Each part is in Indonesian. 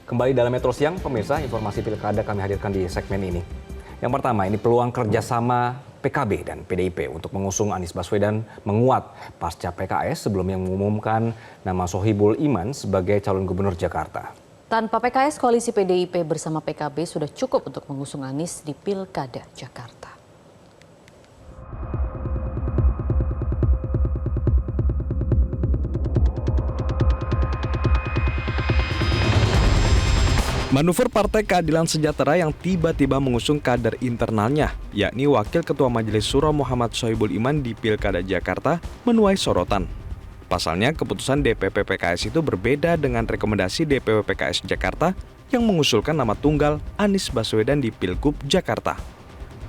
Kembali dalam Metro Siang, pemirsa, informasi pilkada kami hadirkan di segmen ini. Yang pertama, ini peluang kerjasama PKB dan PDIP untuk mengusung Anies Baswedan menguat pasca PKS sebelumnya mengumumkan nama Sohibul Iman sebagai calon gubernur Jakarta. Tanpa PKS, koalisi PDIP bersama PKB sudah cukup untuk mengusung Anies di Pilkada Jakarta. Manuver Partai Keadilan Sejahtera yang tiba-tiba mengusung kader internalnya, yakni Wakil Ketua Majelis Syuro Muhammad Sohibul Iman di Pilkada Jakarta, menuai sorotan. Pasalnya, keputusan DPP PKS itu berbeda dengan rekomendasi DPW PKS Jakarta yang mengusulkan nama tunggal Anies Baswedan di Pilgub Jakarta.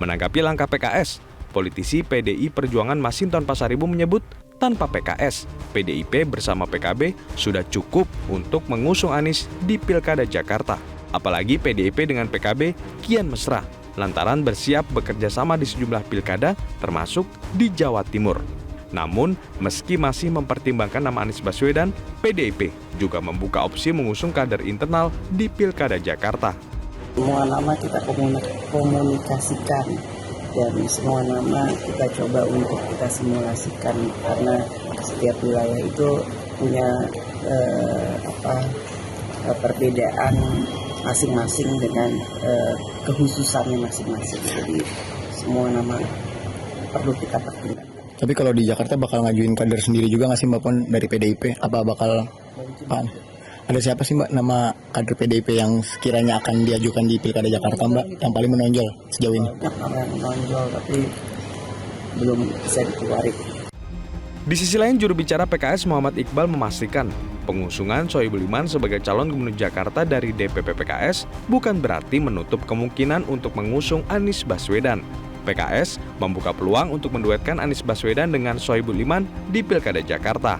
Menanggapi langkah PKS, politisi PDI Perjuangan Masinton Pasaribu menyebut tanpa PKS, PDIP bersama PKB sudah cukup untuk mengusung Anies di Pilkada Jakarta. Apalagi PDIP dengan PKB kian mesra, lantaran bersiap bekerja sama di sejumlah pilkada, termasuk di Jawa Timur. Namun, meski masih mempertimbangkan nama Anies Baswedan, PDIP juga membuka opsi mengusung kader internal di Pilkada Jakarta. Semua nama kita komunikasikan. Dan semua nama kita coba untuk kita simulasikan karena setiap wilayah itu punya perbedaan masing-masing dengan kehususannya masing-masing. Jadi semua nama perlu kita pertimbangkan. Tapi kalau di Jakarta bakal ngajuin kader sendiri juga nggak sih Mbak Pon dari PDIP? Apa bakal ada siapa sih Mbak nama kader PDIP yang sekiranya akan diajukan di Pilkada Jakarta Mbak yang paling menonjol sejauh ini? Banyak nama yang menonjol tapi belum bisa dikeluarin. Di sisi lain, juru bicara PKS Muhammad Iqbal memastikan pengusungan Sohibul Iman sebagai calon gubernur Jakarta dari DPP PKS bukan berarti menutup kemungkinan untuk mengusung Anies Baswedan. PKS membuka peluang untuk menduetkan Anies Baswedan dengan Sohibul Iman di Pilkada Jakarta.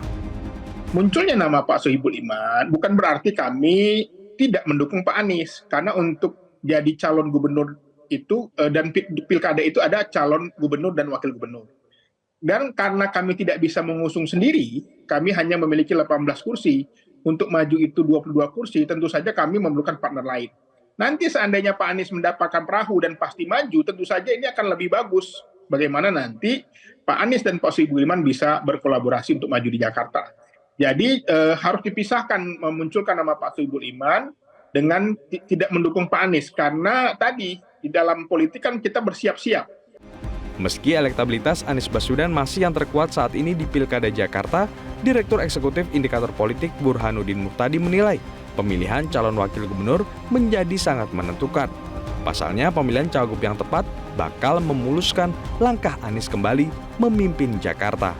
Munculnya nama Pak Sohibul Iman bukan berarti kami tidak mendukung Pak Anies, karena untuk jadi calon gubernur itu dan pilkada itu ada calon gubernur dan wakil gubernur. Dan karena kami tidak bisa mengusung sendiri, kami hanya memiliki 18 kursi. Untuk maju itu 22 kursi, tentu saja kami memerlukan partner lain. Nanti seandainya Pak Anies mendapatkan perahu dan pasti maju, tentu saja ini akan lebih bagus. Bagaimana nanti Pak Anies dan Pak Sohibul Iman bisa berkolaborasi untuk maju di Jakarta. Jadi harus dipisahkan memunculkan nama Pak Sohibul Iman dengan tidak mendukung Pak Anies. Karena tadi di dalam politik kan kita bersiap-siap. Meski elektabilitas Anies Baswedan masih yang terkuat saat ini di Pilkada Jakarta, Direktur Eksekutif Indikator Politik Burhanuddin Muhtadi menilai pemilihan calon wakil gubernur menjadi sangat menentukan. Pasalnya pemilihan cawagup yang tepat bakal memuluskan langkah Anies kembali memimpin Jakarta.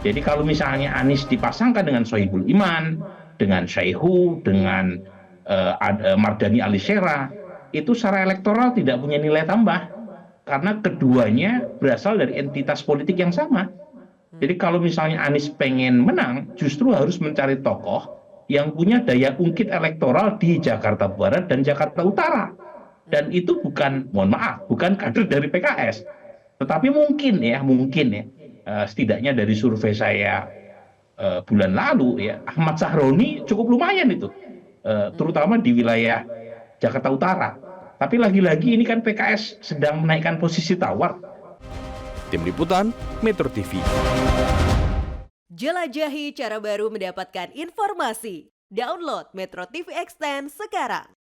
Jadi kalau misalnya Anies dipasangkan dengan Sohibul Iman, dengan Syaihu, dengan Mardhani Alisera, itu secara elektoral tidak punya nilai tambah. Karena keduanya berasal dari entitas politik yang sama. Jadi kalau misalnya Anies pengen menang, justru harus mencari tokoh yang punya daya ungkit elektoral di Jakarta Barat dan Jakarta Utara. Dan itu bukan, mohon maaf, bukan kader dari PKS. Tetapi mungkin ya, setidaknya dari survei saya bulan lalu ya, Ahmad Sahroni cukup lumayan itu, terutama di wilayah Jakarta Utara. Tapi lagi-lagi ini kan PKS sedang menaikkan posisi tawar. Tim Liputan, Metro TV. Jelajahi cara baru mendapatkan informasi. Download Metro TV Extend sekarang.